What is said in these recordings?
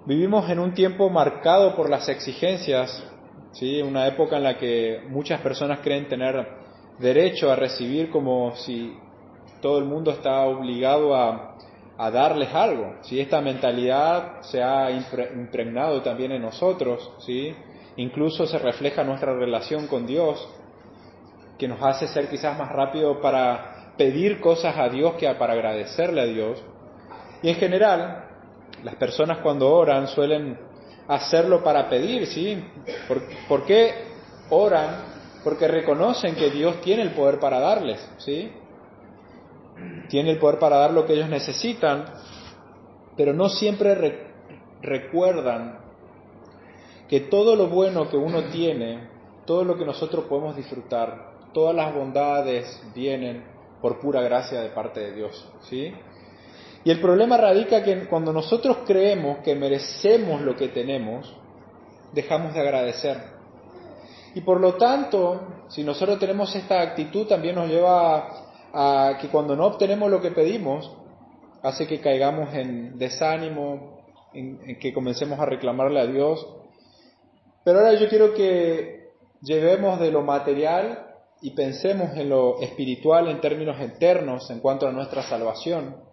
Vivimos en un tiempo marcado por las exigencias, ¿sí? Una época en la que muchas personas creen tener derecho a recibir, como si todo el mundo está obligado a darles algo, ¿sí? Esta mentalidad se ha impregnado también en nosotros, ¿sí? Incluso se refleja en nuestra relación con Dios, que nos hace ser quizás más rápido para pedir cosas a Dios que para agradecerle a Dios. Y en general, las personas cuando oran suelen hacerlo para pedir, ¿sí? ¿Por qué oran? Porque reconocen que Dios tiene el poder para darles, ¿sí? Tiene el poder para dar lo que ellos necesitan, pero no siempre recuerdan que todo lo bueno que uno tiene, todo lo que nosotros podemos disfrutar, todas las bondades vienen por pura gracia de parte de Dios, ¿sí? Y el problema radica que cuando nosotros creemos que merecemos lo que tenemos, dejamos de agradecer. Y por lo tanto, si nosotros tenemos esta actitud, también nos lleva a que cuando no obtenemos lo que pedimos, hace que caigamos en desánimo, en que comencemos a reclamarle a Dios. Pero ahora yo quiero que llevemos de lo material y pensemos en lo espiritual en términos eternos en cuanto a nuestra salvación.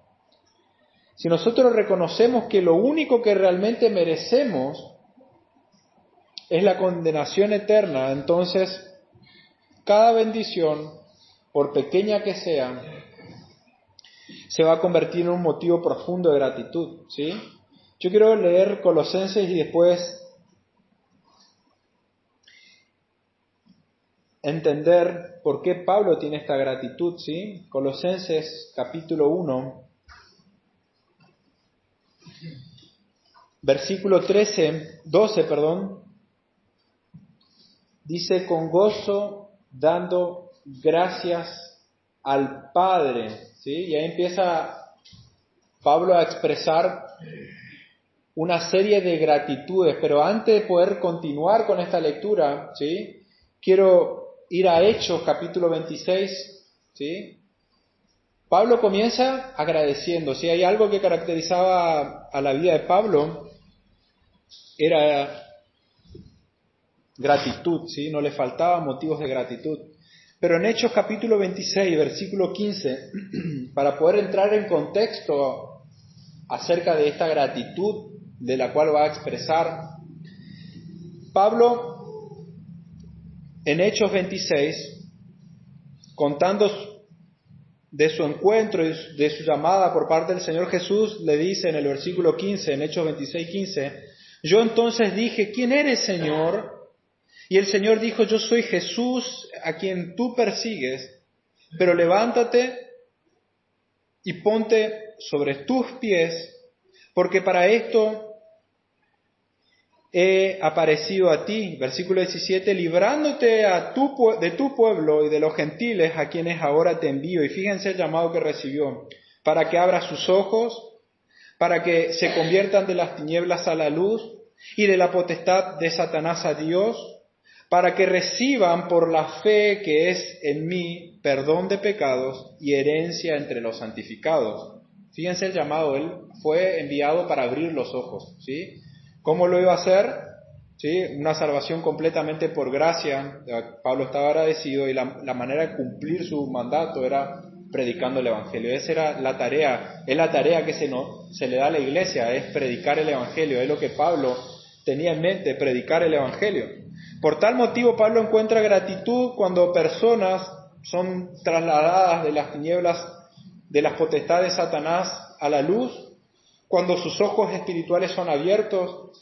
Si nosotros reconocemos que lo único que realmente merecemos es la condenación eterna, entonces cada bendición, por pequeña que sea, se va a convertir en un motivo profundo de gratitud, ¿sí? Yo quiero leer Colosenses y después entender por qué Pablo tiene esta gratitud, ¿sí? Colosenses capítulo 1. Versículo 12, dice: con gozo dando gracias al Padre, ¿sí? Y ahí empieza Pablo a expresar una serie de gratitudes, pero antes de poder continuar con esta lectura, ¿sí? Quiero ir a Hechos capítulo 26, ¿sí? Pablo comienza agradeciendo. Si hay algo que caracterizaba a la vida de Pablo, era gratitud, ¿sí? No le faltaban motivos de gratitud. Pero en Hechos capítulo 26, versículo 15, para poder entrar en contexto acerca de esta gratitud de la cual va a expresar, Pablo en Hechos 26, contando de su encuentro y de su llamada por parte del Señor Jesús, le dice en el versículo 15, en Hechos 26, 15, yo entonces dije, ¿quién eres, Señor? Y el Señor dijo, yo soy Jesús a quien tú persigues, pero levántate y ponte sobre tus pies, porque para esto he aparecido a ti. Versículo 17, librándote de tu pueblo y de los gentiles a quienes ahora te envío. Y fíjense el llamado que recibió, para que abra sus ojos, para que se conviertan de las tinieblas a la luz y de la potestad de Satanás a Dios, para que reciban por la fe que es en mí perdón de pecados y herencia entre los santificados. Fíjense el llamado, él fue enviado para abrir los ojos, ¿sí? ¿Cómo lo iba a hacer? ¿Sí? Una salvación completamente por gracia. Pablo estaba agradecido y la manera de cumplir su mandato era predicando el Evangelio. Esa era la tarea, es la tarea que se le da a la iglesia, es predicar el Evangelio. Es lo que Pablo tenía en mente, predicar el Evangelio. Por tal motivo Pablo encuentra gratitud cuando personas son trasladadas de las tinieblas, de las potestades de Satanás a la luz, cuando sus ojos espirituales son abiertos,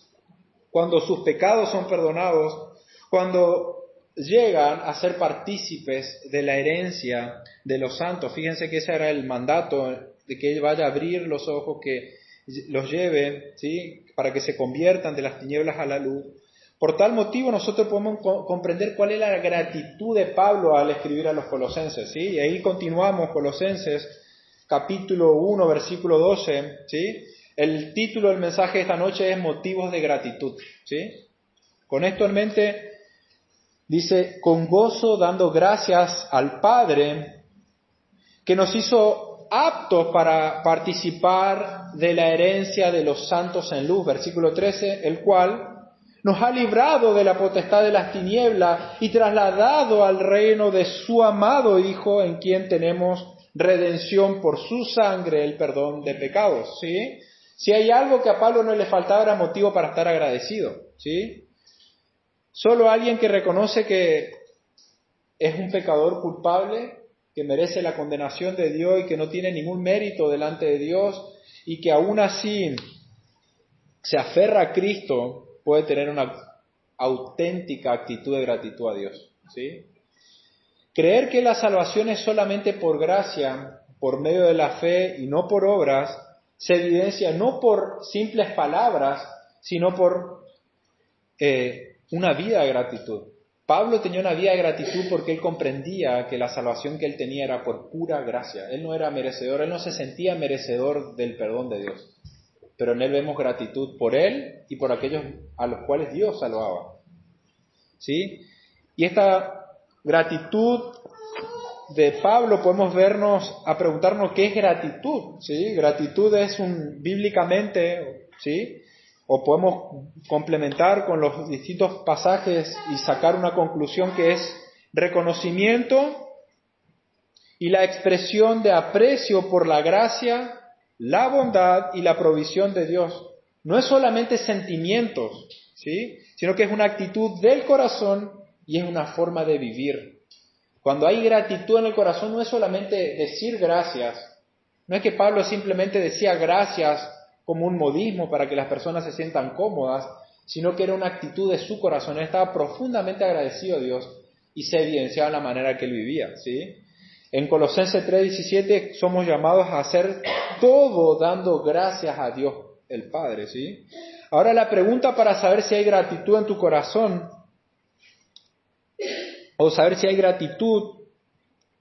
cuando sus pecados son perdonados, cuando llegan a ser partícipes de la herencia de los santos. Fíjense que ese era el mandato, de que Él vaya a abrir los ojos, que los lleve, ¿sí? Para que se conviertan de las tinieblas a la luz. Por tal motivo nosotros podemos comprender cuál es la gratitud de Pablo al escribir a los colosenses, ¿sí? Y ahí continuamos, Colosenses capítulo 1, versículo 12, ¿sí? El título del mensaje de esta noche es motivos de gratitud, ¿sí? Con esto en mente, dice, con gozo dando gracias al Padre que nos hizo aptos para participar de la herencia de los santos en luz. Versículo 13, el cual nos ha librado de la potestad de las tinieblas y trasladado al reino de su amado Hijo, en quien tenemos redención por su sangre, el perdón de pecados. ¿Sí? Si hay algo que a Pablo no le faltaba era motivo para estar agradecido. ¿Sí? Solo alguien que reconoce que es un pecador culpable, que merece la condenación de Dios y que no tiene ningún mérito delante de Dios y que aún así se aferra a Cristo, puede tener una auténtica actitud de gratitud a Dios. ¿Sí? Creer que la salvación es solamente por gracia, por medio de la fe y no por obras, se evidencia no por simples palabras, sino por una vida de gratitud. Pablo tenía una vida de gratitud porque él comprendía que la salvación que él tenía era por pura gracia. Él no era merecedor, él no se sentía merecedor del perdón de Dios. Pero en él vemos gratitud por él y por aquellos a los cuales Dios salvaba. ¿Sí? Y esta gratitud de Pablo podemos vernos a preguntarnos qué es gratitud. ¿Sí? Gratitud es bíblicamente, ¿sí? O podemos complementar con los distintos pasajes y sacar una conclusión que es reconocimiento y la expresión de aprecio por la gracia, la bondad y la provisión de Dios. No es solamente sentimientos, ¿sí? Sino que es una actitud del corazón y es una forma de vivir. Cuando hay gratitud en el corazón no es solamente decir gracias, no es que Pablo simplemente decía gracias como un modismo para que las personas se sientan cómodas, sino que era una actitud de su corazón. Él estaba profundamente agradecido a Dios y se evidenciaba en la manera que él vivía, ¿sí? En Colosenses 3:17 somos llamados a hacer todo dando gracias a Dios el Padre, ¿sí? Ahora la pregunta para saber si hay gratitud en tu corazón, o saber si hay gratitud,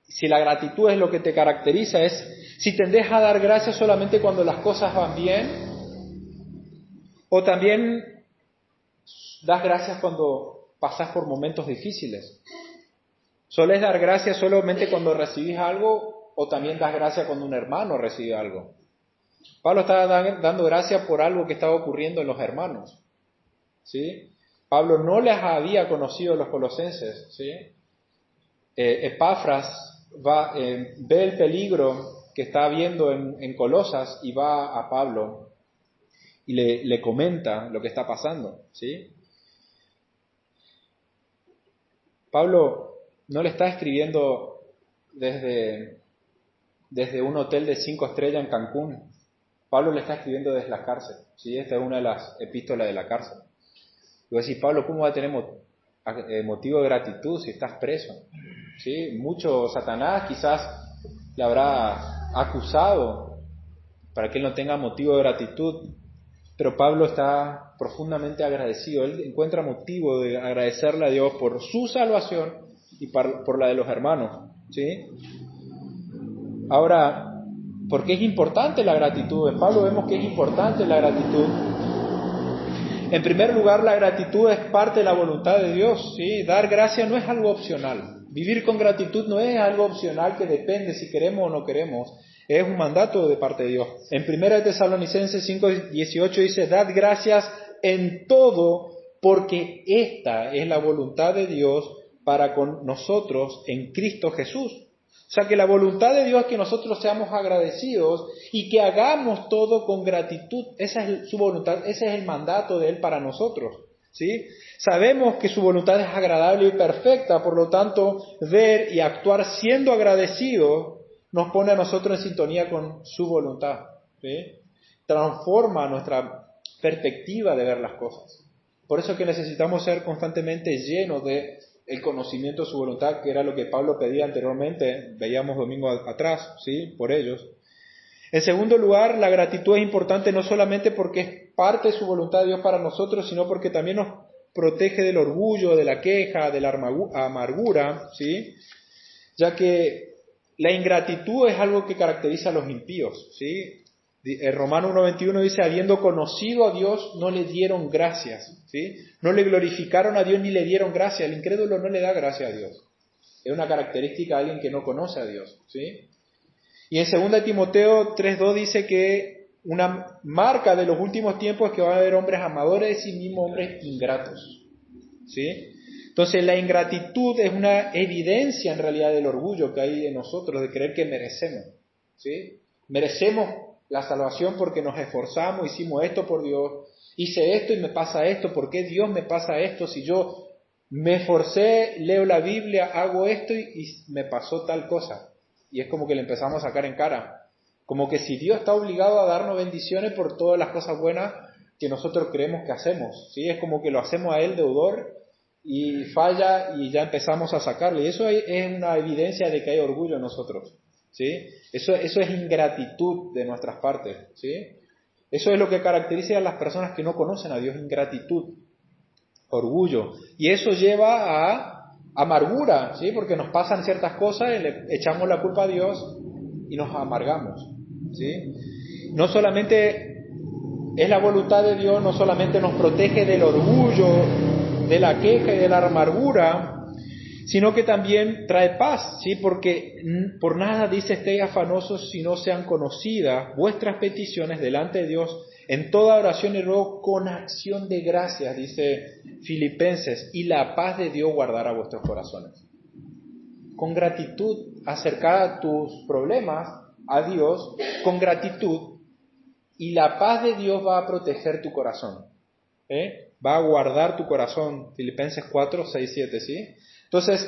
si la gratitud es lo que te caracteriza, es si tendés a dar gracias solamente cuando las cosas van bien, o también das gracias cuando pasás por momentos difíciles. ¿Solés dar gracias solamente cuando recibís algo o también das gracias cuando un hermano recibe algo? Pablo estaba dando gracias por algo que estaba ocurriendo en los hermanos, ¿sí? Pablo no les había conocido a los colosenses, ¿sí? Epafras ve el peligro que está habiendo en Colosas y va a Pablo y le comenta lo que está pasando, ¿sí? Pablo no le está escribiendo desde un hotel de 5 estrellas en Cancún. Pablo le está escribiendo desde la cárcel, ¿sí? Esta es una de las epístolas de la cárcel. Y voy a decir, Pablo, ¿cómo va a tener motivo de gratitud si estás preso? ¿Sí? Mucho Satanás quizás le habrá acusado para que él no tenga motivo de gratitud, pero Pablo está profundamente agradecido. Él encuentra motivo de agradecerle a Dios por su salvación y por la de los hermanos, ¿sí? Ahora, ¿por qué es importante la gratitud? En Pablo vemos que es importante la gratitud. En primer lugar, la gratitud es parte de la voluntad de Dios, ¿sí? Dar gracias no es algo opcional. Vivir con gratitud no es algo opcional que depende si queremos o no queremos. Es un mandato de parte de Dios. En 1 Tesalonicenses 5:18 dice, dad gracias en todo, porque esta es la voluntad de Dios para con nosotros en Cristo Jesús. O sea que la voluntad de Dios es que nosotros seamos agradecidos y que hagamos todo con gratitud. Esa es su voluntad, ese es el mandato de Él para nosotros, ¿sí? Sabemos que su voluntad es agradable y perfecta, por lo tanto, ver y actuar siendo agradecidos nos pone a nosotros en sintonía con su voluntad, ¿sí? Transforma nuestra perspectiva de ver las cosas. Por eso es que necesitamos ser constantemente llenos de el conocimiento de su voluntad, que era lo que Pablo pedía anteriormente, veíamos domingo atrás, ¿sí? Por ellos. En segundo lugar, la gratitud es importante no solamente porque es parte de su voluntad de Dios para nosotros, sino porque también nos protege del orgullo, de la queja, de la amargura, ¿sí? Ya que la ingratitud es algo que caracteriza a los impíos, ¿sí? En Romanos 1:21 dice, habiendo conocido a Dios, no le dieron gracias, ¿sí? No le glorificaron a Dios ni le dieron gracias. El incrédulo no le da gracias a Dios. Es una característica de alguien que no conoce a Dios, ¿sí? Y en 2 Timoteo 3:2 dice que una marca de los últimos tiempos es que van a haber hombres amadores de sí mismos, hombres ingratos. ¿Sí? Entonces la ingratitud es una evidencia en realidad del orgullo que hay en nosotros, de creer que merecemos. ¿Sí? Merecemos la salvación porque nos esforzamos, hicimos esto por Dios, hice esto y me pasa esto, ¿por qué Dios me pasa esto? Si yo me esforcé, leo la Biblia, hago esto y me pasó tal cosa. Y es como que le empezamos a sacar en cara. Como que si Dios está obligado a darnos bendiciones por todas las cosas buenas que nosotros creemos que hacemos. ¿Sí? Es como que lo hacemos a Él deudor y falla y ya empezamos a sacarle. Y eso es una evidencia de que hay orgullo en nosotros. ¿Sí? Eso es ingratitud de nuestras partes. ¿Sí? Eso es lo que caracteriza a las personas que no conocen a Dios, ingratitud, orgullo. Y eso lleva a amargura, ¿sí? Porque nos pasan ciertas cosas y le echamos la culpa a Dios y nos amargamos. ¿Sí? No solamente es la voluntad de Dios, no solamente nos protege del orgullo, de la queja y de la amargura, sino que también trae paz, ¿sí? Porque por nada dice estéis afanosos si no sean conocidas vuestras peticiones delante de Dios en toda oración y ruego con acción de gracias, dice Filipenses, y la paz de Dios guardará vuestros corazones. Con gratitud, acercar tus problemas a Dios con gratitud, y la paz de Dios va a proteger tu corazón. Va a guardar tu corazón. Filipenses 4, 6, 7, ¿sí? Entonces,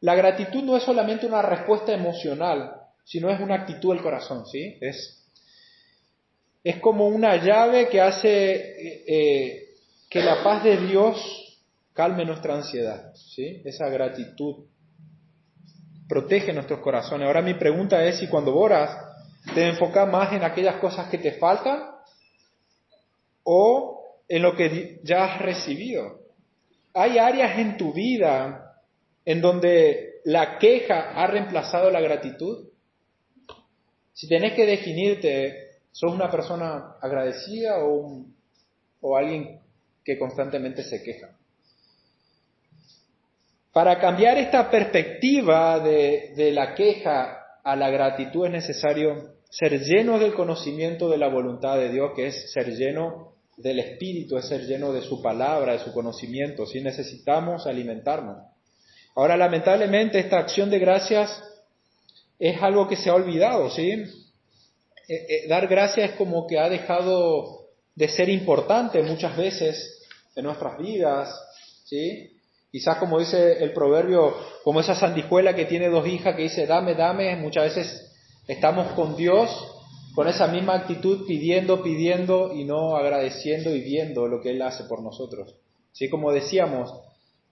la gratitud no es solamente una respuesta emocional, sino es una actitud del corazón, ¿sí? Es como una llave que hace que la paz de Dios calme nuestra ansiedad, ¿sí? Esa gratitud protege nuestros corazones. Ahora mi pregunta es si cuando oras te enfocas más en aquellas cosas que te faltan o en lo que ya has recibido. Hay áreas en tu vida en donde la queja ha reemplazado la gratitud. Si tenés que definirte, ¿sos una persona agradecida o alguien que constantemente se queja? Para cambiar esta perspectiva de la queja a la gratitud es necesario ser llenos del conocimiento de la voluntad de Dios, que es ser lleno del Espíritu, es ser lleno de su palabra, de su conocimiento. ¿Sí? Necesitamos alimentarnos. Ahora, lamentablemente, esta acción de gracias es algo que se ha olvidado, ¿sí? Dar gracias es como que ha dejado de ser importante muchas veces en nuestras vidas, ¿sí? Quizás como dice el proverbio, como esa sanguijuela que tiene 2 hijas que dice, dame, dame, muchas veces estamos con Dios con esa misma actitud pidiendo y no agradeciendo y viendo lo que Él hace por nosotros. ¿Sí? Como decíamos,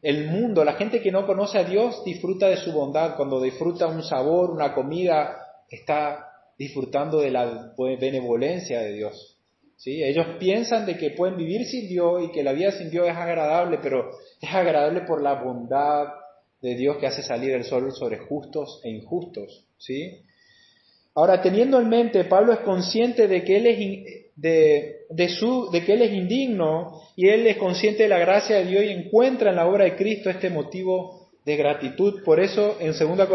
el mundo, la gente que no conoce a Dios disfruta de su bondad. Cuando disfruta un sabor, una comida, está disfrutando de la benevolencia de Dios. ¿Sí? Ellos piensan de que pueden vivir sin Dios y que la vida sin Dios es agradable, pero es agradable por la bondad de Dios que hace salir el sol sobre justos e injustos. ¿Sí? Ahora, teniendo en mente, Pablo es consciente de que él es de que él es indigno y él es consciente de la gracia de Dios y encuentra en la obra de Cristo este motivo de gratitud. Por eso en 2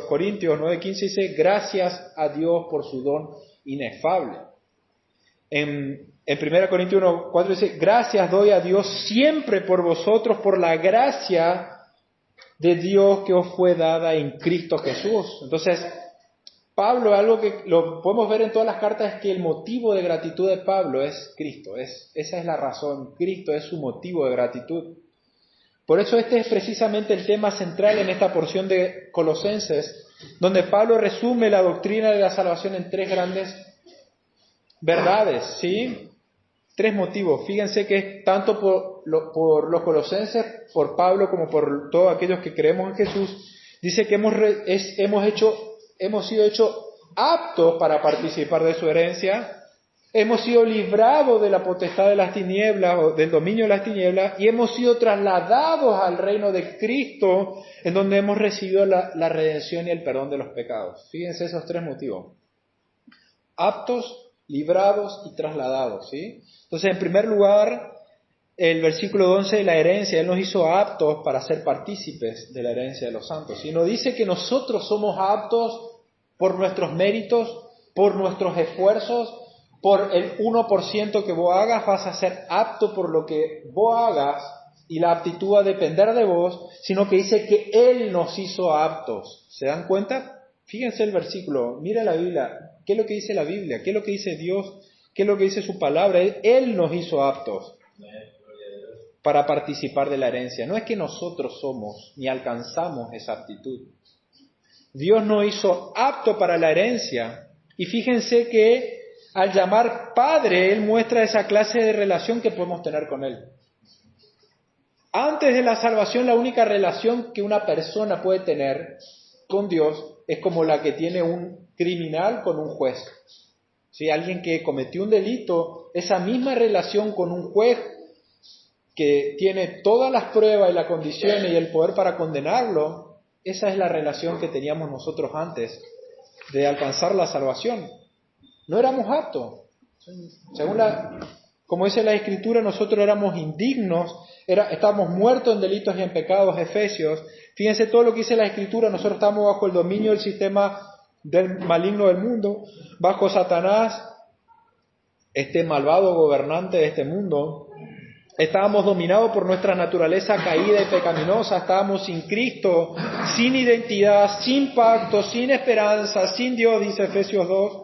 Corintios 9:15 dice, gracias a Dios por su don inefable. En 1 Corintios 1:4 dice, gracias doy a Dios siempre por vosotros, por la gracia de Dios que os fue dada en Cristo Jesús. Entonces, Pablo, algo que lo podemos ver en todas las cartas, es que el motivo de gratitud de Pablo es Cristo. Esa es la razón. Cristo es su motivo de gratitud. Por eso este es precisamente el tema central en esta porción de Colosenses, donde Pablo resume la doctrina de la salvación en 3 grandes verdades, ¿sí? 3 motivos. Fíjense que es tanto por los colosenses, por Pablo, como por todos aquellos que creemos en Jesús. Dice que hemos sido hechos aptos para participar de su herencia, hemos sido librados de la potestad de las tinieblas o del dominio de las tinieblas y hemos sido trasladados al reino de Cristo, en donde hemos recibido la redención y el perdón de los pecados. Fíjense esos 3 motivos. Aptos, librados y trasladados, ¿sí? Entonces, en primer lugar, el versículo 11 de la herencia, Él nos hizo aptos para ser partícipes de la herencia de los santos. Y nos dice que nosotros somos aptos por nuestros méritos, por nuestros esfuerzos, por el 1% que vos hagas, vas a ser apto por lo que vos hagas y la aptitud va a depender de vos, sino que dice que Él nos hizo aptos. ¿Se dan cuenta? Fíjense el versículo, mira la Biblia, ¿qué es lo que dice la Biblia? ¿Qué es lo que dice Dios? ¿Qué es lo que dice su palabra? Él nos hizo aptos para participar de la herencia. No es que nosotros somos ni alcanzamos esa aptitud. Dios nos hizo apto para la herencia. Y fíjense que al llamar Padre, Él muestra esa clase de relación que podemos tener con Él. Antes de la salvación, la única relación que una persona puede tener con Dios es como la que tiene un criminal con un juez. Si alguien que cometió un delito, esa misma relación con un juez que tiene todas las pruebas y las condiciones y el poder para condenarlo, esa es la relación que teníamos nosotros antes de alcanzar la salvación. No éramos aptos. Como dice la Escritura, nosotros éramos indignos, estábamos muertos en delitos y en pecados, Efesios. Fíjense todo lo que dice la Escritura, nosotros estamos bajo el dominio del sistema del maligno del mundo, bajo Satanás, este malvado gobernante de este mundo. Estábamos dominados por nuestra naturaleza caída y pecaminosa, estábamos sin Cristo, sin identidad, sin pacto, sin esperanza, sin Dios, dice Efesios 2.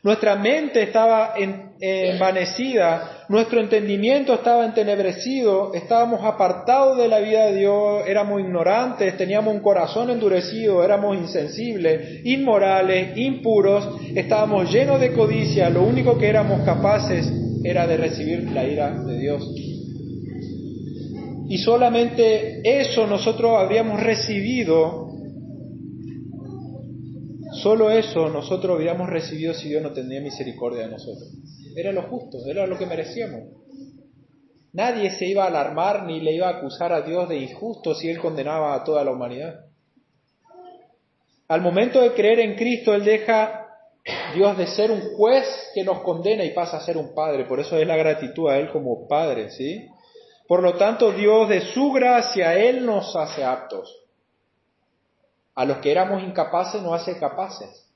Nuestra mente estaba envanecida, nuestro entendimiento estaba entenebrecido, estábamos apartados de la vida de Dios, éramos ignorantes, teníamos un corazón endurecido, éramos insensibles, inmorales, impuros, estábamos llenos de codicia, lo único que éramos capaces era de recibir la ira de Dios. Y solamente eso nosotros habríamos recibido, solo eso nosotros habríamos recibido si Dios no tendría misericordia de nosotros. Era lo justo, era lo que merecíamos. Nadie se iba a alarmar ni le iba a acusar a Dios de injusto si Él condenaba a toda la humanidad. Al momento de creer en Cristo, Él deja Dios de ser un juez que nos condena y pasa a ser un padre. Por eso es la gratitud a Él como padre, ¿sí? Por lo tanto, Dios de su gracia, Él nos hace aptos. A los que éramos incapaces nos hace capaces.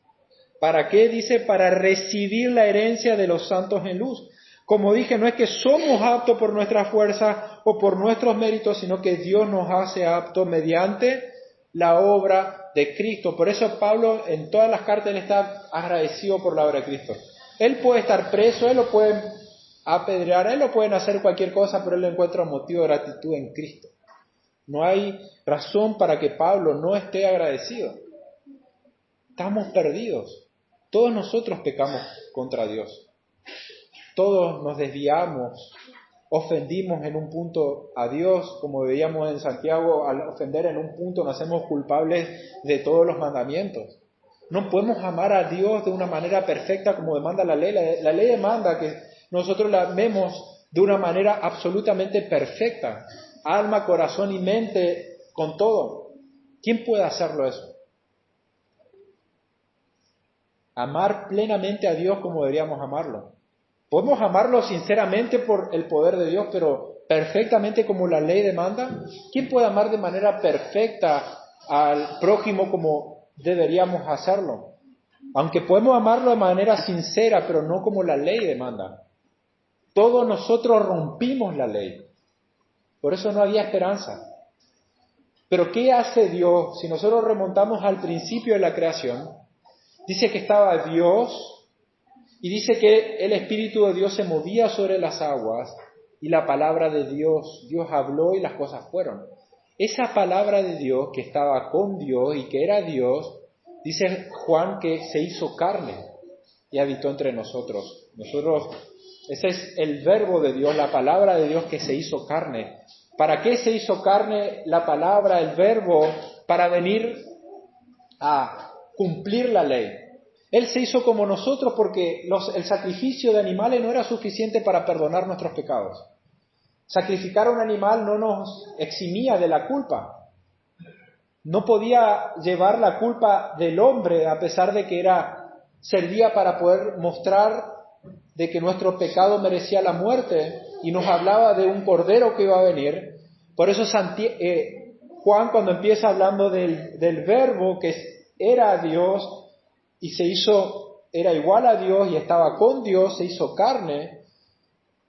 ¿Para qué? Dice, para recibir la herencia de los santos en luz. Como dije, no es que somos aptos por nuestra fuerza o por nuestros méritos, sino que Dios nos hace aptos mediante la obra de Cristo. Por eso Pablo en todas las cartas él está agradecido por la obra de Cristo. Él puede estar preso, él lo pueden apedrear, él lo pueden hacer cualquier cosa, pero él encuentra un motivo de gratitud en Cristo. No hay razón para que Pablo no esté agradecido. Estamos perdidos. Todos nosotros pecamos contra Dios. Todos nos desviamos, ofendimos en un punto a Dios, como veíamos en Santiago, al ofender en un punto nos hacemos culpables de todos los mandamientos. No podemos amar a Dios de una manera perfecta como demanda la ley. La ley demanda que nosotros la amemos de una manera absolutamente perfecta. Alma, corazón y mente, con todo. ¿Quién puede hacerlo eso? Amar plenamente a Dios como deberíamos amarlo. Podemos amarlo sinceramente por el poder de Dios, pero perfectamente como la ley demanda. ¿Quién puede amar de manera perfecta al prójimo como deberíamos hacerlo? Aunque podemos amarlo de manera sincera, pero no como la ley demanda. Todos nosotros rompimos la ley. Por eso no había esperanza. Pero ¿qué hace Dios? Si nosotros remontamos al principio de la creación, dice que estaba Dios y dice que el Espíritu de Dios se movía sobre las aguas y la palabra de Dios habló y las cosas fueron. Esa palabra de Dios que estaba con Dios y que era Dios, dice Juan que se hizo carne y habitó entre nosotros. Ese es el verbo de Dios, la palabra de Dios que se hizo carne. ¿Para qué se hizo carne la palabra, el verbo? Para venir a cumplir la ley. Él se hizo como nosotros porque el sacrificio de animales no era suficiente para perdonar nuestros pecados. Sacrificar a un animal no nos eximía de la culpa. No podía llevar la culpa del hombre a pesar de que servía para poder mostrar de que nuestro pecado merecía la muerte y nos hablaba de un cordero que iba a venir. Por eso Juan, cuando empieza hablando del verbo que era Dios, y era igual a Dios y estaba con Dios, se hizo carne.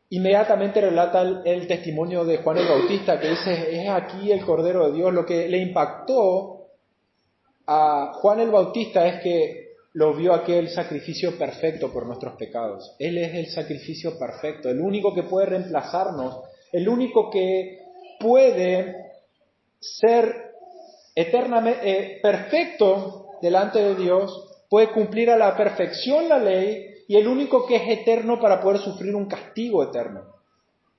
Inmediatamente relata el testimonio de Juan el Bautista, que dice, es aquí el Cordero de Dios. Lo que le impactó a Juan el Bautista es que lo vio aquel sacrificio perfecto por nuestros pecados. Él es el sacrificio perfecto, el único que puede reemplazarnos, el único que puede ser eternamente perfecto delante de Dios, puede cumplir a la perfección la ley, y el único que es eterno para poder sufrir un castigo eterno.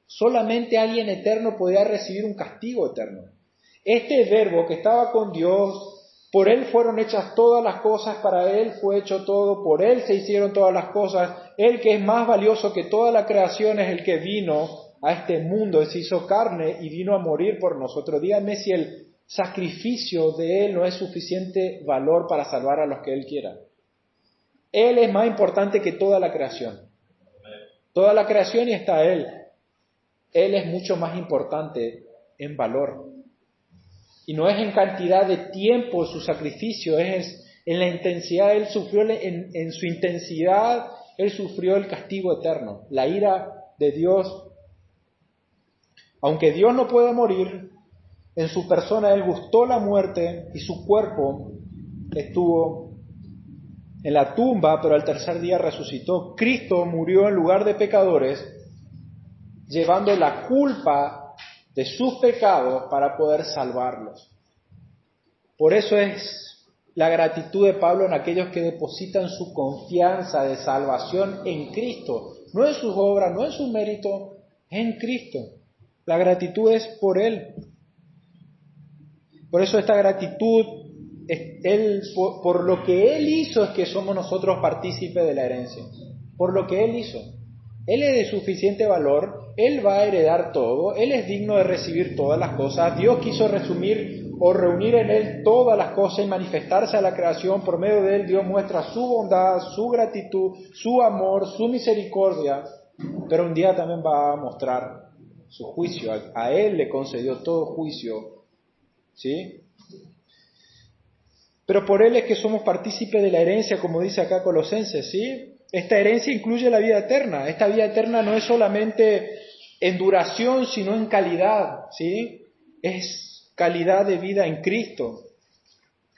Solamente alguien eterno podía recibir un castigo eterno. Este Verbo que estaba con Dios, por Él fueron hechas todas las cosas, para Él fue hecho todo, por Él se hicieron todas las cosas. Él que es más valioso que toda la creación es el que vino a este mundo, se hizo carne y vino a morir por nosotros. Díganme si el sacrificio de Él no es suficiente valor para salvar a los que Él quiera. Él es más importante que toda la creación. Toda la creación y está Él. Él es mucho más importante en valor. Y no es en cantidad de tiempo su sacrificio, es en la intensidad. Él sufrió, en su intensidad, Él sufrió el castigo eterno, la ira de Dios. Aunque Dios no puede morir, en su persona Él gustó la muerte y su cuerpo estuvo en la tumba, pero al tercer día resucitó. Cristo murió en lugar de pecadores, llevando la culpa de sus pecados para poder salvarlos. Por eso es la gratitud de Pablo en aquellos que depositan su confianza de salvación en Cristo. No en sus obras, no en su mérito, es en Cristo. La gratitud es por Él. Por eso esta gratitud, por lo que Él hizo es que somos nosotros partícipes de la herencia. Por lo que Él hizo. Él es de suficiente valor, Él va a heredar todo, Él es digno de recibir todas las cosas. Dios quiso resumir o reunir en Él todas las cosas y manifestarse a la creación. Por medio de Él Dios muestra su bondad, su gratitud, su amor, su misericordia. Pero un día también va a mostrar su juicio. A Él le concedió todo juicio. ¿Sí? Pero por Él es que somos partícipes de la herencia, como dice acá Colosenses, ¿sí? Esta herencia incluye la vida eterna. Esta vida eterna no es solamente en duración, sino en calidad, ¿sí? Es calidad de vida en Cristo.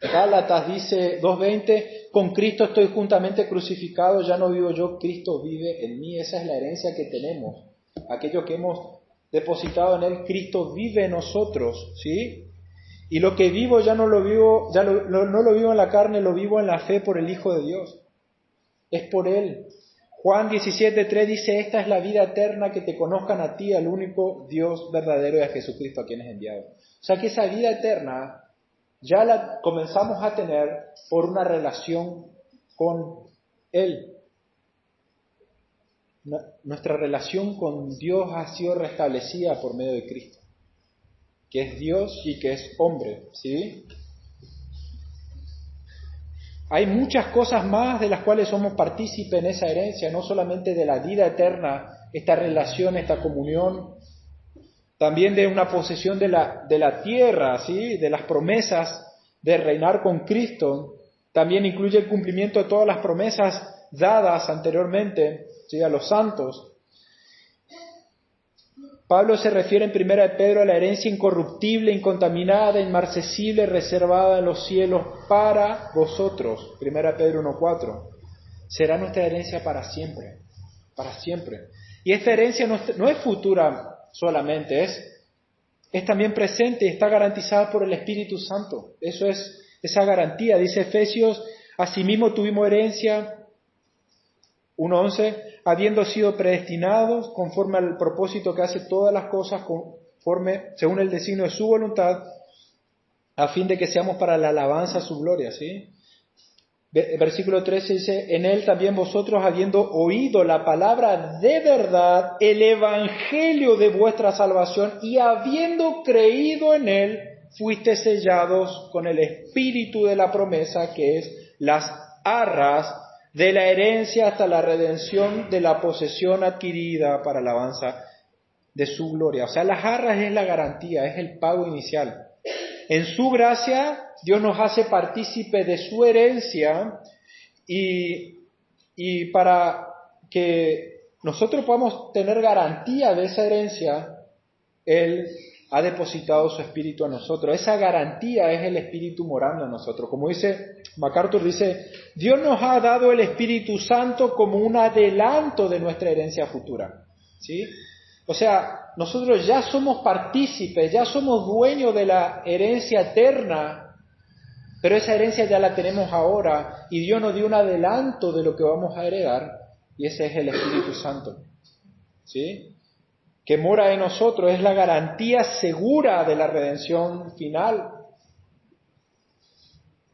Gálatas dice 2:20, con Cristo estoy juntamente crucificado, ya no vivo yo, Cristo vive en mí. Esa es la herencia que tenemos. Aquello que hemos depositado en Él, Cristo vive en nosotros, ¿sí? Y lo que vivo ya no lo vivo, no lo vivo en la carne, lo vivo en la fe por el Hijo de Dios. Es por Él. Juan 17:3 dice, esta es la vida eterna, que te conozcan a ti, al único Dios verdadero, y a Jesucristo a quien es enviado. O sea que esa vida eterna ya la comenzamos a tener por una relación con Él. Nuestra relación con Dios ha sido restablecida por medio de Cristo, que es Dios y que es hombre, ¿sí? Hay muchas cosas más de las cuales somos partícipes en esa herencia, no solamente de la vida eterna, esta relación, esta comunión, también de una posesión de la tierra, ¿sí? De las promesas de reinar con Cristo. También incluye el cumplimiento de todas las promesas dadas anteriormente, ¿sí? A los santos. Pablo se refiere en 1 de Pedro a la herencia incorruptible, incontaminada, inmarcesible, reservada en los cielos para vosotros. 1 de Pedro 1:4. Será nuestra herencia para siempre, para siempre. Y esta herencia no es futura solamente, es también presente y está garantizada por el Espíritu Santo. Eso es esa garantía. Dice Efesios, asimismo tuvimos herencia, 1:11, habiendo sido predestinados conforme al propósito que hace todas las cosas según el designio de su voluntad, a fin de que seamos para la alabanza a su gloria, ¿sí? Versículo 13 dice, en él también vosotros, habiendo oído la palabra de verdad, el evangelio de vuestra salvación, y habiendo creído en él, fuiste sellados con el espíritu de la promesa, que es las arras de la herencia hasta la redención de la posesión adquirida para alabanza de su gloria. O sea, las arras es la garantía, es el pago inicial. En su gracia, Dios nos hace partícipe de su herencia Y para que nosotros podamos tener garantía de esa herencia, Él ha depositado su Espíritu a nosotros. Esa garantía es el Espíritu morando en nosotros. Como dice MacArthur, dice, Dios nos ha dado el Espíritu Santo como un adelanto de nuestra herencia futura. ¿Sí? O sea, nosotros ya somos partícipes, ya somos dueños de la herencia eterna, pero esa herencia ya la tenemos ahora y Dios nos dio un adelanto de lo que vamos a heredar y ese es el Espíritu Santo. ¿Sí? Que mora en nosotros, es la garantía segura de la redención final.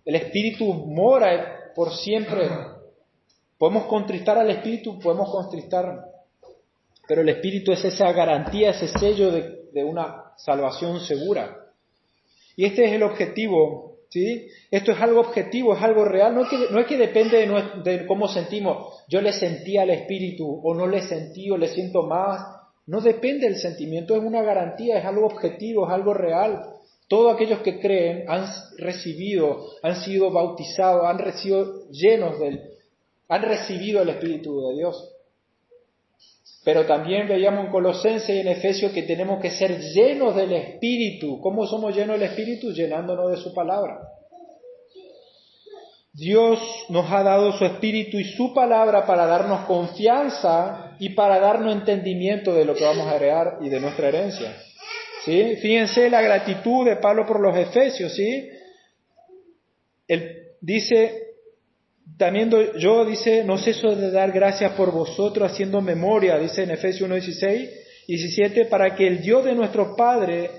El Espíritu mora por siempre. Podemos contristar al Espíritu, podemos contristar, pero el Espíritu es esa garantía, ese sello de una salvación segura. Y este es el objetivo, ¿sí? Esto es algo objetivo, es algo real, no es que depende de cómo sentimos. Yo le sentí al Espíritu, o no le sentí, o le siento más. No depende del sentimiento, es una garantía, es algo objetivo, es algo real. Todos aquellos que creen han recibido, han sido bautizados, han recibido el Espíritu de Dios. Pero también veíamos en Colosenses y en Efesios que tenemos que ser llenos del Espíritu. ¿Cómo somos llenos del Espíritu? Llenándonos de su palabra. Dios nos ha dado su Espíritu y su palabra para darnos confianza y para darnos entendimiento de lo que vamos a heredar y de nuestra herencia. ¿Sí? Fíjense la gratitud de Pablo por los Efesios, ¿sí? Él dice, también dice, no ceso de dar gracias por vosotros haciendo memoria, dice en Efesios 1:16, 17, para que el Dios de nuestro Padre,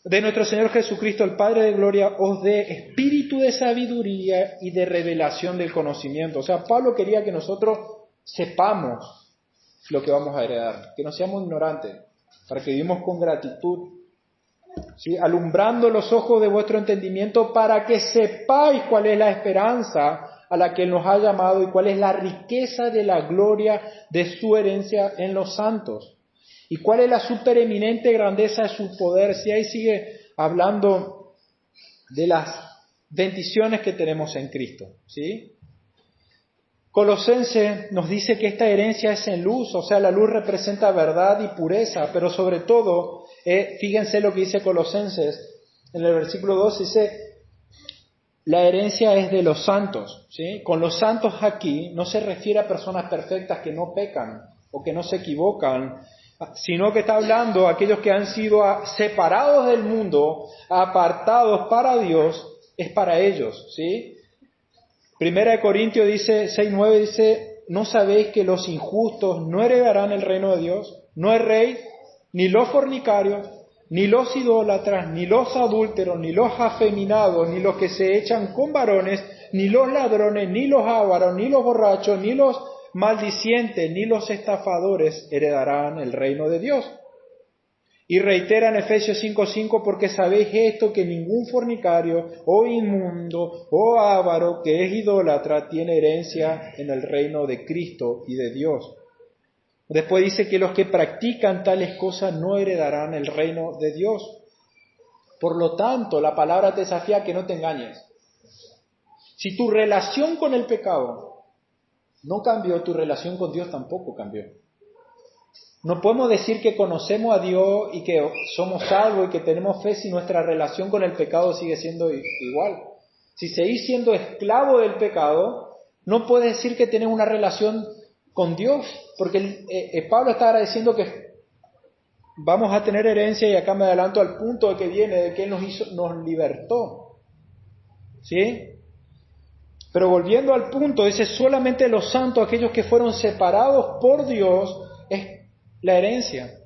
de nuestro Señor Jesucristo, el Padre de gloria, os dé espíritu de sabiduría y de revelación del conocimiento. O sea, Pablo quería que nosotros sepamos lo que vamos a heredar, que no seamos ignorantes, para que vivamos con gratitud, ¿sí? Alumbrando los ojos de vuestro entendimiento para que sepáis cuál es la esperanza a la que Él nos ha llamado y cuál es la riqueza de la gloria de su herencia en los santos. ¿Y cuál es la supereminente grandeza de su poder? Si ahí sigue hablando de las bendiciones que tenemos en Cristo, ¿sí? Colosenses nos dice que esta herencia es en luz, o sea, la luz representa verdad y pureza, pero sobre todo, fíjense lo que dice Colosenses, en el versículo 2 dice, la herencia es de los santos, ¿sí? Con los santos aquí no se refiere a personas perfectas que no pecan o que no se equivocan, sino que está hablando a aquellos que han sido separados del mundo, apartados para Dios, es para ellos, ¿sí? Primera de Corintios dice, 6:9 dice, ¿no sabéis que los injustos no heredarán el reino de Dios? No el rey, ni los fornicarios, ni los idólatras, ni los adúlteros, ni los afeminados, ni los que se echan con varones, ni los ladrones, ni los ávaros, ni los borrachos, ni los maldicientes, ni los estafadores heredarán el reino de Dios. Y reitera en Efesios 5:5, porque sabéis esto, que ningún fornicario, o inmundo, o avaro, que es idólatra, tiene herencia en el reino de Cristo y de Dios. Después dice que los que practican tales cosas no heredarán el reino de Dios. Por lo tanto, la palabra te desafía a que no te engañes. Si tu relación con el pecado no cambió, tu relación con Dios tampoco cambió. No podemos decir que conocemos a Dios y que somos salvos y que tenemos fe si nuestra relación con el pecado sigue siendo igual. Si seguís siendo esclavo del pecado, no puedes decir que tienes una relación con Dios, porque Pablo está agradeciendo que vamos a tener herencia y acá me adelanto al punto de que viene, de que Él nos libertó. ¿Sí? Pero volviendo al punto, dice solamente los santos, aquellos que fueron separados por Dios, es la herencia.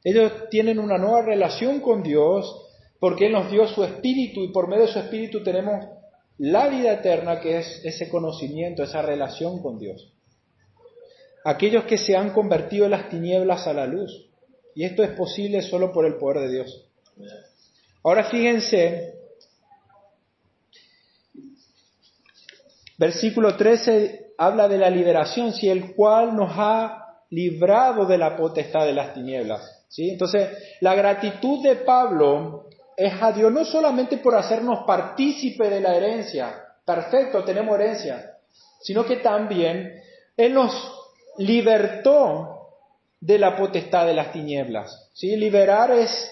Ellos tienen una nueva relación con Dios porque Él nos dio su Espíritu y por medio de su Espíritu tenemos la vida eterna, que es ese conocimiento, esa relación con Dios. Aquellos que se han convertido de las tinieblas a la luz. Y esto es posible solo por el poder de Dios. Ahora fíjense, versículo 13 habla de la liberación, si el cual nos ha librado de la potestad de las tinieblas. ¿Sí? Entonces, la gratitud de Pablo es a Dios no solamente por hacernos partícipe de la herencia. Perfecto, tenemos herencia. sino que también Él nos libertó de la potestad de las tinieblas. ¿Sí? Liberar es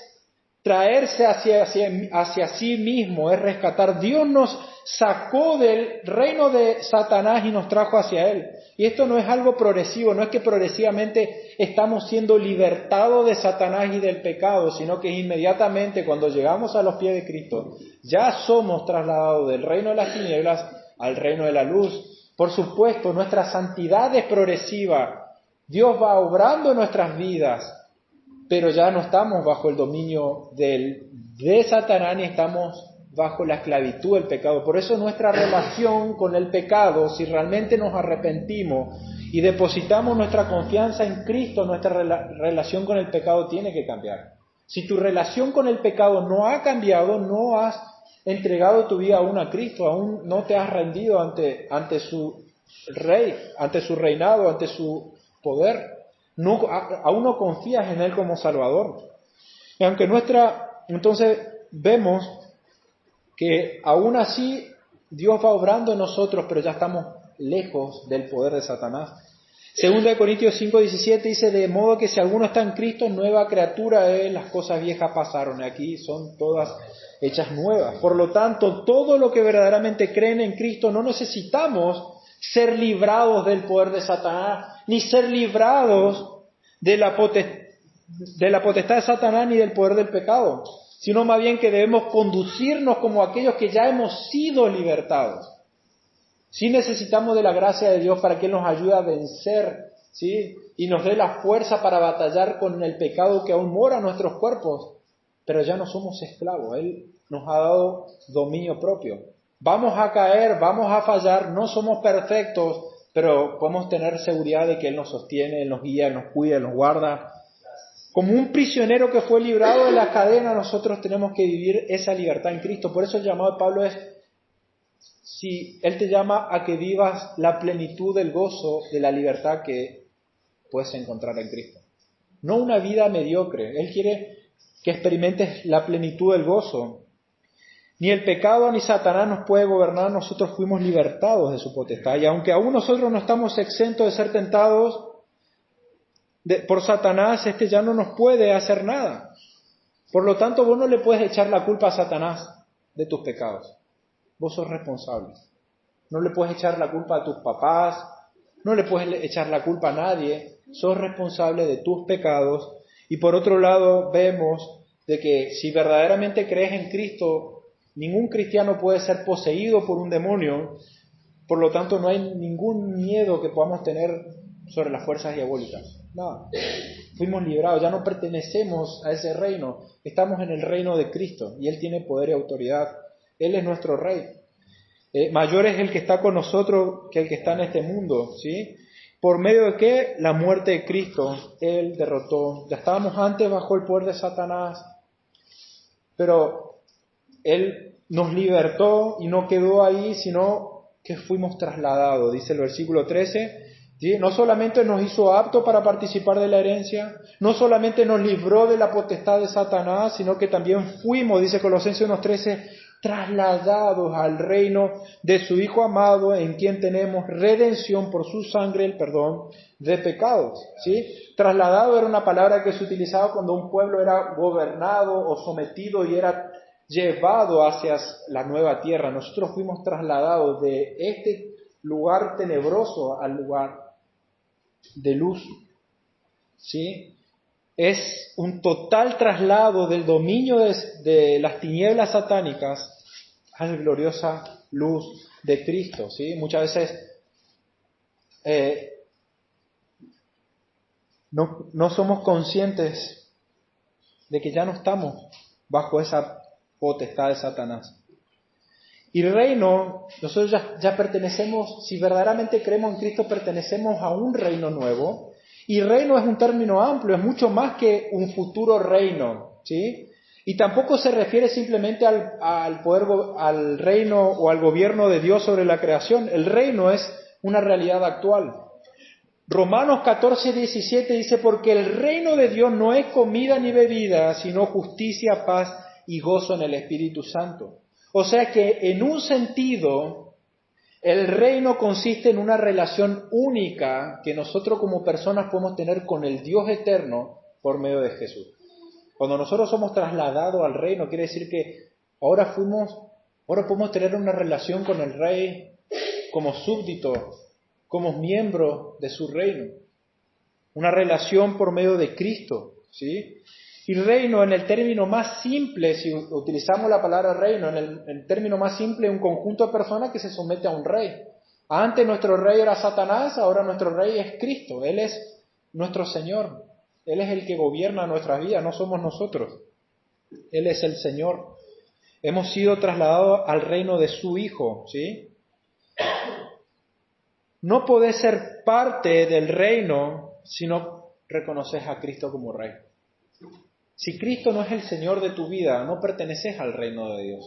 traerse hacia sí mismo, es rescatar. Dios nos sacó del reino de Satanás y nos trajo hacia Él. Y esto no es algo progresivo, no es que progresivamente estamos siendo libertados de Satanás y del pecado, sino que inmediatamente cuando llegamos a los pies de Cristo, ya somos trasladados del reino de las tinieblas al reino de la luz. Por supuesto, nuestra santidad es progresiva. Dios va obrando en nuestras vidas, pero ya no estamos bajo el dominio de Satanás ni estamos bajo la esclavitud del pecado. Por eso nuestra relación con el pecado, si realmente nos arrepentimos y depositamos nuestra confianza en Cristo, nuestra relación con el pecado tiene que cambiar. Si tu relación con el pecado no ha cambiado, no has entregado tu vida aún a Cristo, aún no te has rendido ante su rey, ante su reinado, ante su poder, aún no confías en Él como Salvador. Y aunque entonces vemos que aún así Dios va obrando en nosotros, pero ya estamos lejos del poder de Satanás. Segunda de Corintios 5:17 dice, de modo que si alguno está en Cristo, nueva criatura es, las cosas viejas pasaron, y aquí son todas hechas nuevas. Por lo tanto, todo lo que verdaderamente creen en Cristo, no necesitamos ser librados del poder de Satanás, ni ser librados de la potestad de Satanás, ni del poder del pecado, sino más bien que debemos conducirnos como aquellos que ya hemos sido libertados. Sí necesitamos de la gracia de Dios para que Él nos ayude a vencer, ¿sí? Y nos dé la fuerza para batallar con el pecado que aún mora en nuestros cuerpos, pero ya no somos esclavos, Él nos ha dado dominio propio. Vamos a caer, vamos a fallar, no somos perfectos, pero podemos tener seguridad de que Él nos sostiene, Él nos guía, Él nos cuida, Él nos guarda. Como un prisionero que fue librado de la cadena, nosotros tenemos que vivir esa libertad en Cristo. Por eso el llamado de Pablo es, si Él te llama a que vivas la plenitud del gozo de la libertad que puedes encontrar en Cristo. No una vida mediocre. Él quiere que experimentes la plenitud del gozo. Ni el pecado ni Satanás nos puede gobernar, nosotros fuimos libertados de su potestad. Y aunque aún nosotros no estamos exentos de ser tentados por Satanás, ya no nos puede hacer nada. Por lo tanto, vos no le puedes echar la culpa a Satanás de tus pecados. Vos sos responsable. No le puedes echar la culpa a tus papás, no le puedes echar la culpa a nadie. Sos responsable de tus pecados. Y por otro lado, vemos de que si verdaderamente crees en Cristo, ningún cristiano puede ser poseído por un demonio. Por lo tanto, no hay ningún miedo que podamos tener sobre las fuerzas diabólicas. Nada. Fuimos librados, ya no pertenecemos a ese reino. Estamos en el reino de Cristo y Él tiene poder y autoridad. Él es nuestro Rey. Mayor es el que está con nosotros que el que está en este mundo, ¿sí? ¿Por medio de qué? La muerte de Cristo. Él derrotó. Ya estábamos antes bajo el poder de Satanás, pero Él nos libertó y no quedó ahí, sino que fuimos trasladados. Dice el versículo 13, ¿sí? No solamente nos hizo aptos para participar de la herencia, no solamente nos libró de la potestad de Satanás, sino que también fuimos, dice Colosenses 1:13, trasladados al reino de su Hijo amado, en quien tenemos redención por su sangre, el perdón de pecados, ¿sí? Trasladado era una palabra que se utilizaba cuando un pueblo era gobernado o sometido y era llevado hacia la nueva tierra. Nosotros fuimos trasladados de este lugar tenebroso al lugar de luz, ¿sí? Es un total traslado del dominio de las tinieblas satánicas a la gloriosa luz de Cristo, ¿sí? Muchas veces no somos conscientes de que ya no estamos bajo esa potestad de Satanás. Y reino, nosotros ya pertenecemos, si verdaderamente creemos en Cristo, pertenecemos a un reino nuevo. Y reino es un término amplio, es mucho más que un futuro reino, ¿sí? Y tampoco se refiere simplemente al poder, al reino o al gobierno de Dios sobre la creación. El reino es una realidad actual. Romanos 14:17 dice, porque el reino de Dios no es comida ni bebida, sino justicia, paz y gozo en el Espíritu Santo. O sea que en un sentido, El reino consiste en una relación única que nosotros como personas podemos tener con el Dios eterno por medio de Jesús. Cuando nosotros somos trasladados al reino, quiere decir que ahora podemos tener una relación con el Rey como súbditos, como miembros de su reino. Una relación por medio de Cristo, ¿sí? Y reino, en el término más simple, si utilizamos la palabra reino, en el término más simple, un conjunto de personas que se somete a un rey. Antes nuestro rey era Satanás, ahora nuestro rey es Cristo. Él es nuestro Señor. Él es el que gobierna nuestras vidas, no somos nosotros. Él es el Señor. Hemos sido trasladados al reino de su Hijo, ¿sí? No podés ser parte del reino si no reconoces a Cristo como Rey. Si Cristo no es el Señor de tu vida, no perteneces al reino de Dios.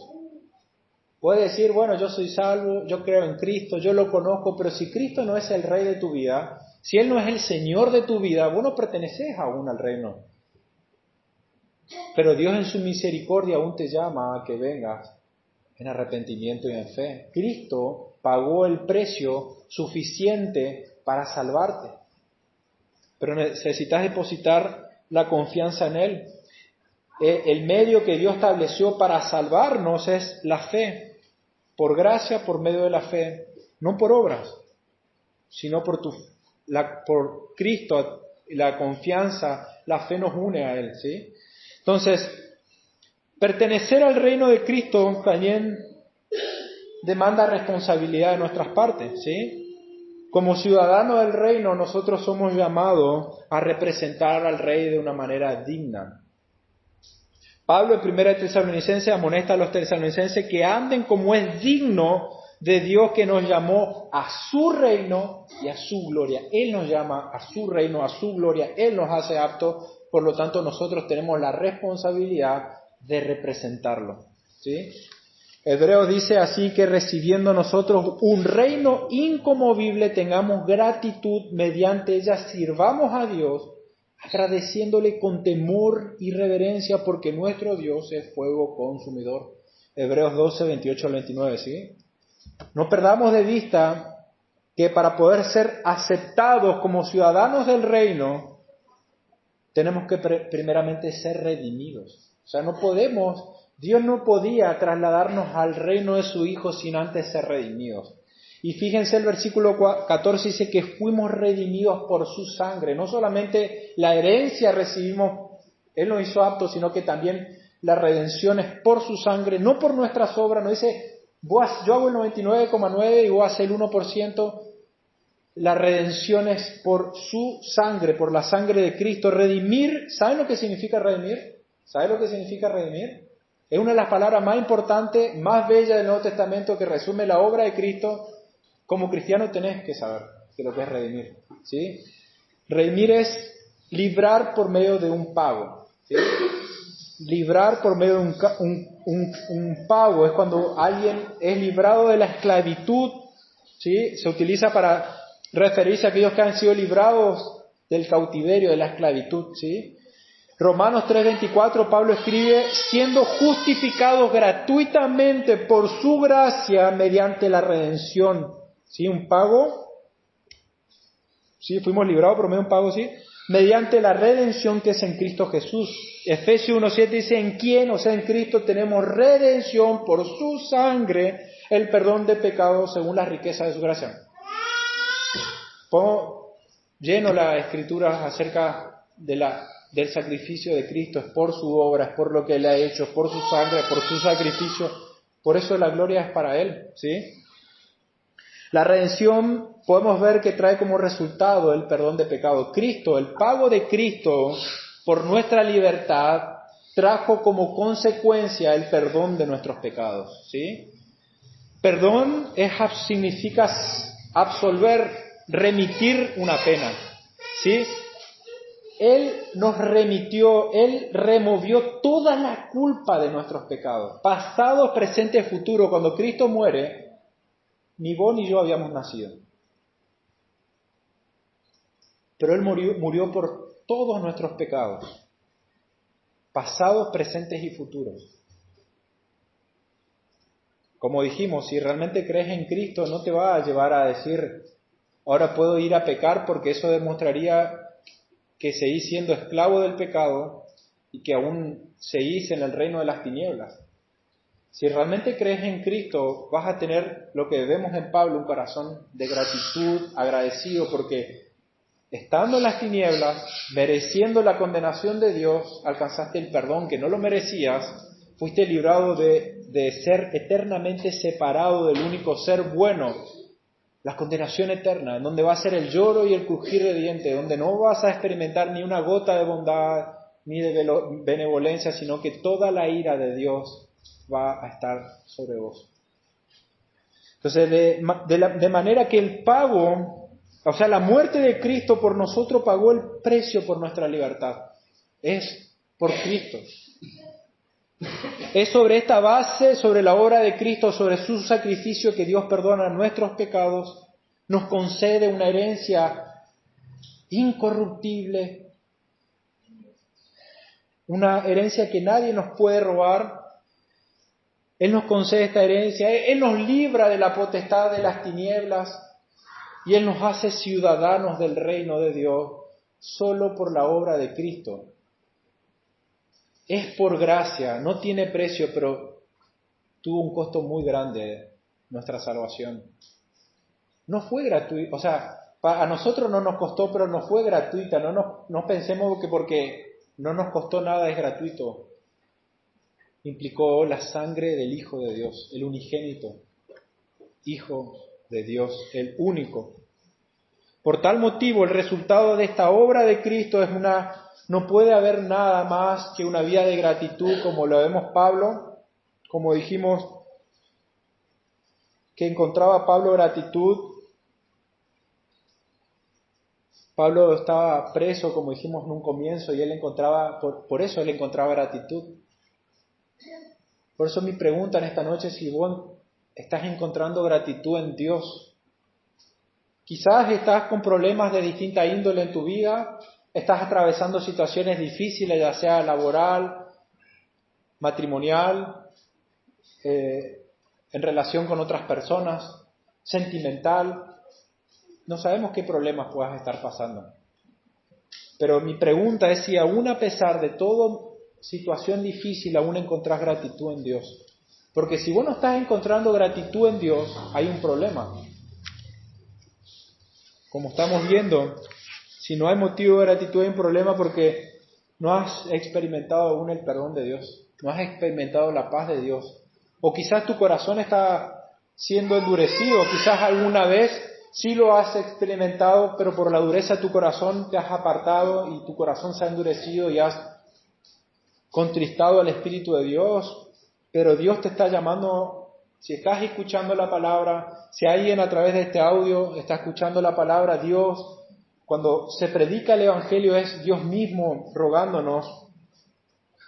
Puedes decir, bueno, yo soy salvo, yo creo en Cristo, yo lo conozco, pero si Cristo no es el Rey de tu vida, si Él no es el Señor de tu vida, vos no perteneces aún al reino. Pero Dios en su misericordia aún te llama a que vengas en arrepentimiento y en fe. Cristo pagó el precio suficiente para salvarte, pero necesitas depositar la confianza en Él. El medio que Dios estableció para salvarnos es la fe, por gracia, por medio de la fe, no por obras, sino por Cristo, la confianza, la fe nos une a Él, ¿sí? Entonces, pertenecer al reino de Cristo también demanda responsabilidad de nuestras partes, ¿sí? Como ciudadanos del reino, nosotros somos llamados a representar al Rey de una manera digna. Pablo en 1 Tesalonicenses amonesta a los tesalonicenses que anden como es digno de Dios que nos llamó a su reino y a su gloria. Él nos llama a su reino, a su gloria, Él nos hace aptos, por lo tanto nosotros tenemos la responsabilidad de representarlo, ¿sí? Hebreos dice así que recibiendo nosotros un reino inconmovible tengamos gratitud, mediante ella sirvamos a Dios, agradeciéndole con temor y reverencia porque nuestro Dios es fuego consumidor. Hebreos 12, 28 al 29, ¿sí? No perdamos de vista que para poder ser aceptados como ciudadanos del reino, tenemos que primeramente ser redimidos. O sea, Dios no podía trasladarnos al reino de su Hijo sin antes ser redimidos. Y fíjense el versículo 14 dice que fuimos redimidos por su sangre. No solamente la herencia recibimos, Él nos hizo aptos, sino que también la redención es por su sangre, no por nuestras obras. No dice, yo hago el 99,9 y vos haces el 1%. La redención es por su sangre, por la sangre de Cristo. Redimir, ¿saben lo que significa redimir? ¿Saben lo que significa redimir? Es una de las palabras más importantes, más bellas del Nuevo Testamento que resume la obra de Cristo. Como cristiano tenés que saber que lo que es redimir, ¿sí? Redimir es librar por medio de un pago, ¿sí? Librar por medio de un pago es cuando alguien es librado de la esclavitud, ¿sí? Se utiliza para referirse a aquellos que han sido librados del cautiverio, de la esclavitud, ¿sí? Romanos 3:24, Pablo escribe, siendo justificados gratuitamente por su gracia mediante la redención. ¿Sí? Un pago. ¿Sí? Fuimos librados por medio de un pago, ¿sí? Mediante la redención que es en Cristo Jesús. Efesios 1:7 dice, en quien, o sea, en Cristo tenemos redención por su sangre, el perdón de pecados según la riqueza de su gracia. Pongo lleno la escritura acerca del sacrificio de Cristo, es por su obra, es por lo que Él ha hecho, por su sangre, por su sacrificio. Por eso la gloria es para Él, ¿sí? La redención podemos ver que trae como resultado el perdón de pecado. Cristo, el pago de Cristo por nuestra libertad, trajo como consecuencia el perdón de nuestros pecados, ¿sí? Perdón significa absolver, remitir una pena, ¿sí? Él nos remitió, Él removió toda la culpa de nuestros pecados, pasado, presente, futuro. Cuando Cristo muere, ni vos ni yo habíamos nacido. Pero Él murió por todos nuestros pecados, pasados, presentes y futuros. Como dijimos, si realmente crees en Cristo, no te va a llevar a decir, ahora puedo ir a pecar, porque eso demostraría que seguís siendo esclavo del pecado y que aún seguís en el reino de las tinieblas. Si realmente crees en Cristo, vas a tener lo que vemos en Pablo, un corazón de gratitud, agradecido, porque estando en las tinieblas, mereciendo la condenación de Dios, alcanzaste el perdón que no lo merecías, fuiste librado de ser eternamente separado del único ser bueno, la condenación eterna, en donde va a ser el lloro y el crujir de dientes, donde no vas a experimentar ni una gota de bondad ni de benevolencia, sino que toda la ira de Dios va a estar sobre vos. Entonces, de manera que el pago, o sea, la muerte de Cristo por nosotros pagó el precio por nuestra libertad. Es por Cristo. Es sobre esta base, sobre la obra de Cristo, sobre su sacrificio, que Dios perdona nuestros pecados, nos concede una herencia incorruptible, una herencia que nadie nos puede robar. Él nos concede esta herencia, Él nos libra de la potestad de las tinieblas y Él nos hace ciudadanos del reino de Dios solo por la obra de Cristo. Es por gracia, no tiene precio, pero tuvo un costo muy grande nuestra salvación. No fue gratuito, o sea, a nosotros no nos costó, pero no fue gratuita. No pensemos que porque no nos costó nada es gratuito. Implicó la sangre del Hijo de Dios, el unigénito, Hijo de Dios, el único. Por tal motivo, el resultado de esta obra de Cristo no puede haber nada más que una vida de gratitud, como lo vemos Pablo, como dijimos, que encontraba Pablo gratitud. Pablo estaba preso, como dijimos en un comienzo, y él encontraba, por eso él encontraba gratitud. Por eso mi pregunta en esta noche es si vos estás encontrando gratitud en Dios. Quizás estás con problemas de distinta índole en tu vida, estás atravesando situaciones difíciles, ya sea laboral, matrimonial, en relación con otras personas, sentimental. No sabemos qué problemas puedas estar pasando. Pero mi pregunta es si aún a pesar de toda situación difícil, aún encontrás gratitud en Dios. Porque si vos no estás encontrando gratitud en Dios, hay un problema. Como estamos viendo, si no hay motivo de gratitud hay un problema porque no has experimentado aún el perdón de Dios, no has experimentado la paz de Dios. O quizás tu corazón está siendo endurecido, quizás alguna vez sí lo has experimentado, pero por la dureza de tu corazón te has apartado y tu corazón se ha endurecido y has contristado al Espíritu de Dios. Pero Dios te está llamando, si estás escuchando la palabra, si alguien a través de este audio está escuchando la palabra, Dios, cuando se predica el Evangelio es Dios mismo rogándonos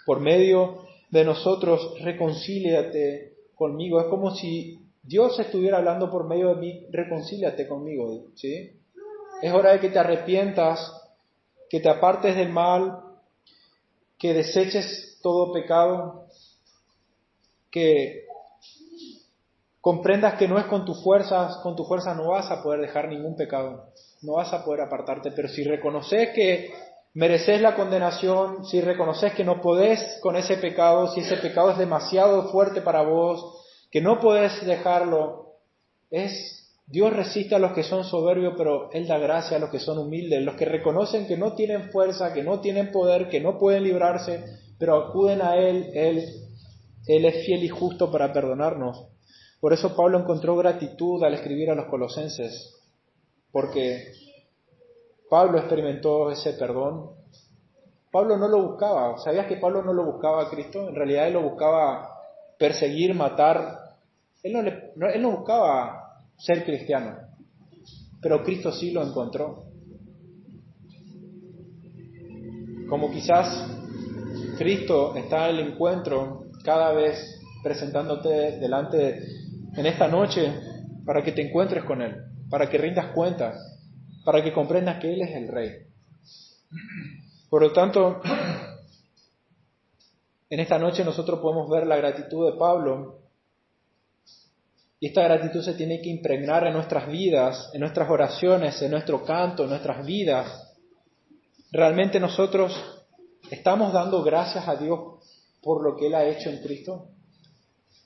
por medio de nosotros, reconcíliate conmigo. Es como si Dios estuviera hablando por medio de mí, reconcíliate conmigo, ¿sí? Es hora de que te arrepientas, que te apartes del mal, que deseches todo pecado, que comprendas que no es con tu fuerza no vas a poder dejar ningún pecado, no vas a poder apartarte, pero si reconoces que mereces la condenación, si reconoces que no podés con ese pecado, si ese pecado es demasiado fuerte para vos, que no podés dejarlo, Dios resiste a los que son soberbios, pero Él da gracia a los que son humildes, los que reconocen que no tienen fuerza, que no tienen poder, que no pueden librarse, pero acuden a Él es fiel y justo para perdonarnos. Por eso Pablo encontró gratitud al escribir a los colosenses, porque Pablo experimentó ese perdón. Pablo no lo buscaba. ¿Sabías que Pablo no lo buscaba a Cristo? En realidad él lo buscaba perseguir, matar. Él no buscaba ser cristiano, pero Cristo sí lo encontró. Como quizás Cristo está en el encuentro cada vez presentándote delante en esta noche para que te encuentres con Él, para que rindas cuentas, para que comprendas que Él es el Rey. Por lo tanto, en esta noche nosotros podemos ver la gratitud de Pablo Y esta gratitud se tiene que impregnar en nuestras vidas, en nuestras oraciones, en nuestro canto, en nuestras vidas. ¿Realmente nosotros estamos dando gracias a Dios por lo que Él ha hecho en Cristo?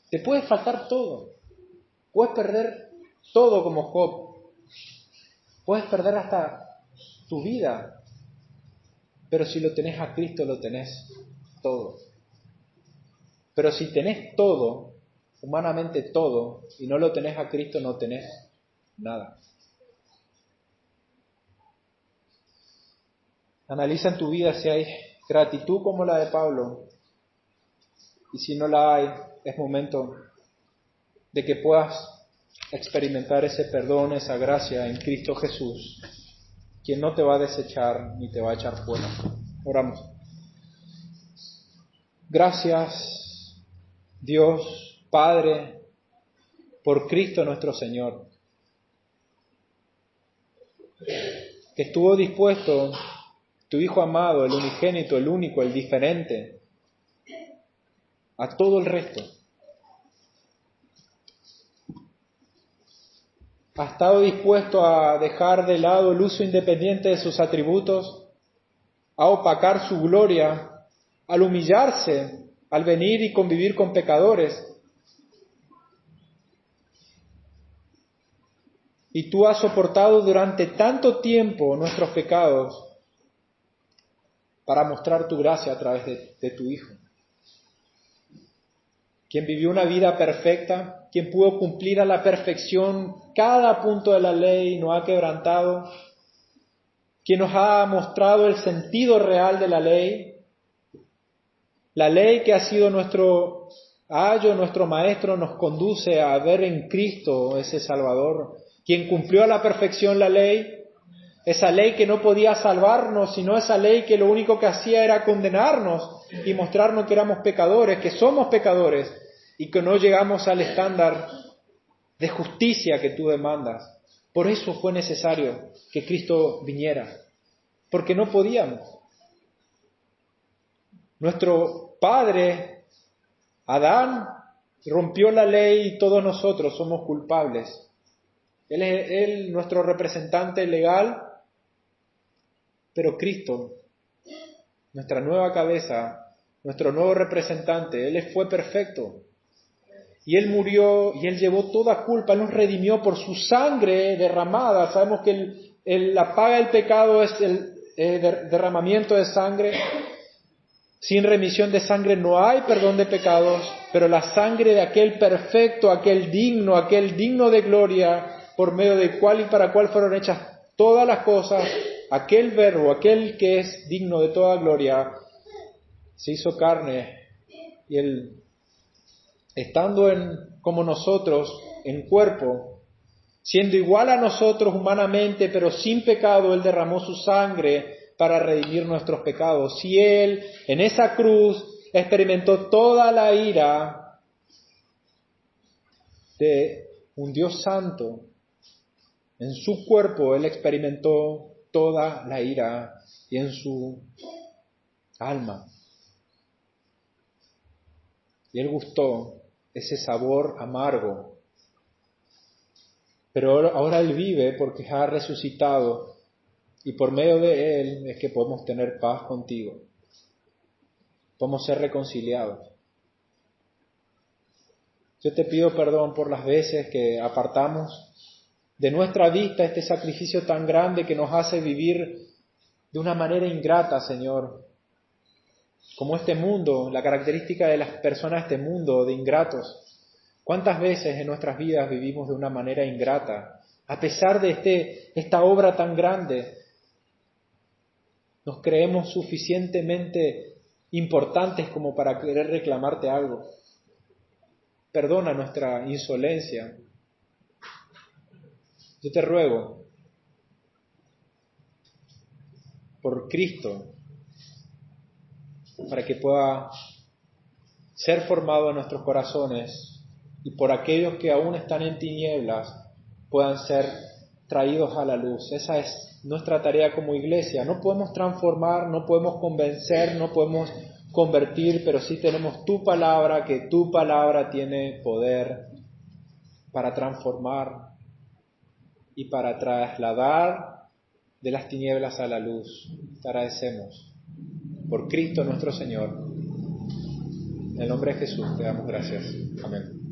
Te puede faltar todo. Puedes perder todo como Job. Puedes perder hasta tu vida. Pero si lo tenés a Cristo, lo tenés todo. Pero si tenés todo, humanamente todo, y no lo tenés a Cristo, no tenés nada. Analiza en tu vida si hay gratitud como la de Pablo. Y si no la hay, es momento de que puedas experimentar ese perdón, esa gracia en Cristo Jesús, quien no te va a desechar ni te va a echar fuera. Oramos. Gracias, Dios Padre, por Cristo nuestro Señor, que estuvo dispuesto, tu Hijo amado, el unigénito, el único, el diferente, a todo el resto. Ha estado dispuesto a dejar de lado el uso independiente de sus atributos, a opacar su gloria, al humillarse, al venir y convivir con pecadores. Y tú has soportado durante tanto tiempo nuestros pecados para mostrar tu gracia a través de tu Hijo, quien vivió una vida perfecta, quien pudo cumplir a la perfección cada punto de la ley, no ha quebrantado, quien nos ha mostrado el sentido real de la ley que ha sido nuestro ayo, nuestro maestro, nos conduce a ver en Cristo ese Salvador, quien cumplió a la perfección la ley, esa ley que no podía salvarnos, sino esa ley que lo único que hacía era condenarnos y mostrarnos que éramos pecadores, que somos pecadores y que no llegamos al estándar de justicia que tú demandas. Por eso fue necesario que Cristo viniera, porque no podíamos. Nuestro padre, Adán, rompió la ley y todos nosotros somos culpables. Él es nuestro representante legal, pero Cristo, nuestra nueva cabeza, nuestro nuevo representante, Él fue perfecto. Y Él murió y Él llevó toda culpa, Él nos redimió por su sangre derramada. Sabemos que la paga del pecado es el derramamiento de sangre. Sin remisión de sangre no hay perdón de pecados, pero la sangre de aquel perfecto, aquel digno de gloria, por medio del cual y para cual fueron hechas todas las cosas, aquel verbo, aquel que es digno de toda gloria, se hizo carne y Él, estando como nosotros, en cuerpo, siendo igual a nosotros humanamente, pero sin pecado, Él derramó su sangre para redimir nuestros pecados. Si Él, en esa cruz, experimentó toda la ira de un Dios santo, en su cuerpo Él experimentó toda la ira y en su alma. Y Él gustó ese sabor amargo. Pero ahora Él vive porque ha resucitado y por medio de Él es que podemos tener paz contigo. Podemos ser reconciliados. Yo te pido perdón por las veces que apartamos de nuestra vista este sacrificio tan grande que nos hace vivir de una manera ingrata, Señor. Como este mundo, la característica de las personas de este mundo, de ingratos. ¿Cuántas veces en nuestras vidas vivimos de una manera ingrata? A pesar de esta obra tan grande, nos creemos suficientemente importantes como para querer reclamarte algo. Perdona nuestra insolencia. Yo te ruego, por Cristo, para que pueda ser formado en nuestros corazones y por aquellos que aún están en tinieblas puedan ser traídos a la luz. Esa es nuestra tarea como iglesia. No podemos transformar, no podemos convencer, no podemos convertir, pero sí tenemos tu palabra, que tu palabra tiene poder para transformar y para trasladar de las tinieblas a la luz. Te agradecemos por Cristo nuestro Señor. En el nombre de Jesús te damos gracias. Amén.